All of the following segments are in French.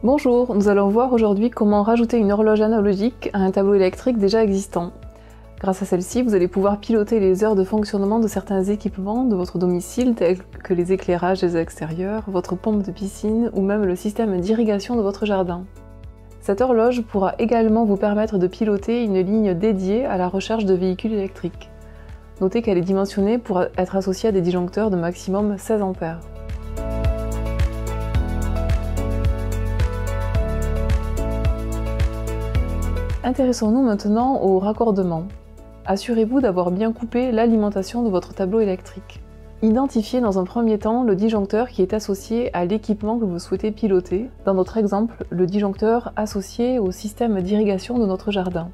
Bonjour, nous allons voir aujourd'hui comment rajouter une horloge analogique à un tableau électrique déjà existant. Grâce à celle-ci, vous allez pouvoir piloter les heures de fonctionnement de certains équipements de votre domicile tels que les éclairages des extérieurs, votre pompe de piscine ou même le système d'irrigation de votre jardin. Cette horloge pourra également vous permettre de piloter une ligne dédiée à la recherche de véhicules électriques. Notez qu'elle est dimensionnée pour être associée à des disjoncteurs de maximum 16 A. Intéressons-nous maintenant au raccordement. Assurez-vous d'avoir bien coupé l'alimentation de votre tableau électrique. Identifiez dans un premier temps le disjoncteur qui est associé à l'équipement que vous souhaitez piloter, dans notre exemple, le disjoncteur associé au système d'irrigation de notre jardin.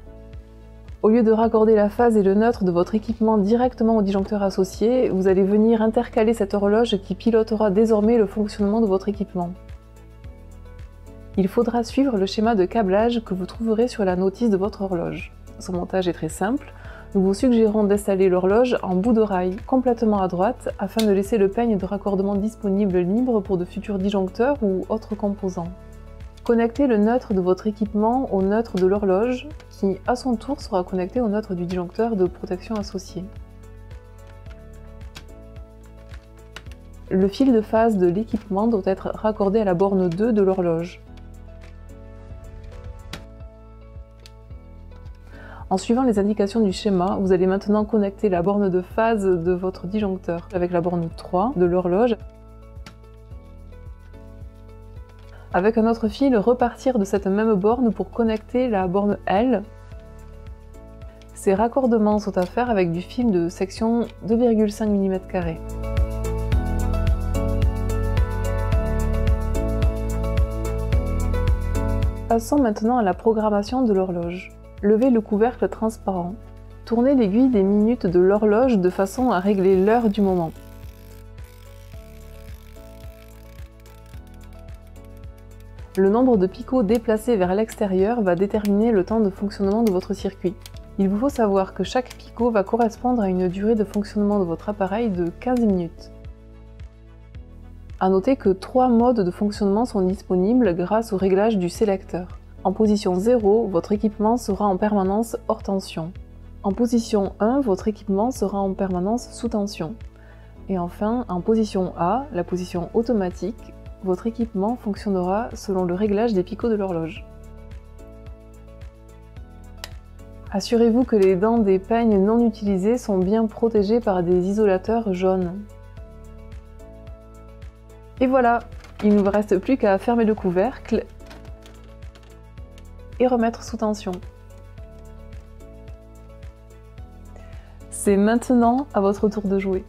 Au lieu de raccorder la phase et le neutre de votre équipement directement au disjoncteur associé, vous allez venir intercaler cette horloge qui pilotera désormais le fonctionnement de votre équipement. Il faudra suivre le schéma de câblage que vous trouverez sur la notice de votre horloge. Son montage est très simple. Nous vous suggérons d'installer l'horloge en bout de rail, complètement à droite, afin de laisser le peigne de raccordement disponible libre pour de futurs disjoncteurs ou autres composants. Connectez le neutre de votre équipement au neutre de l'horloge, qui à son tour sera connecté au neutre du disjoncteur de protection associé. Le fil de phase de l'équipement doit être raccordé à la borne 2 de l'horloge. En suivant les indications du schéma, vous allez maintenant connecter la borne de phase de votre disjoncteur avec la borne 3 de l'horloge. Avec un autre fil, repartir de cette même borne pour connecter la borne L. Ces raccordements sont à faire avec du fil de section 2,5 mm². Passons maintenant à la programmation de l'horloge. Levez le couvercle transparent. Tournez l'aiguille des minutes de l'horloge de façon à régler l'heure du moment. Le nombre de picots déplacés vers l'extérieur va déterminer le temps de fonctionnement de votre circuit. Il vous faut savoir que chaque picot va correspondre à une durée de fonctionnement de votre appareil de 15 minutes. A noter que 3 modes de fonctionnement sont disponibles grâce au réglage du sélecteur. En position 0, votre équipement sera en permanence hors tension. En position 1, votre équipement sera en permanence sous tension. Et enfin, en position A, la position automatique, votre équipement fonctionnera selon le réglage des picots de l'horloge. Assurez-vous que les dents des peignes non utilisées sont bien protégées par des isolateurs jaunes. Et voilà, il ne vous reste plus qu'à fermer le couvercle et remettre sous tension. C'est maintenant à votre tour de jouer.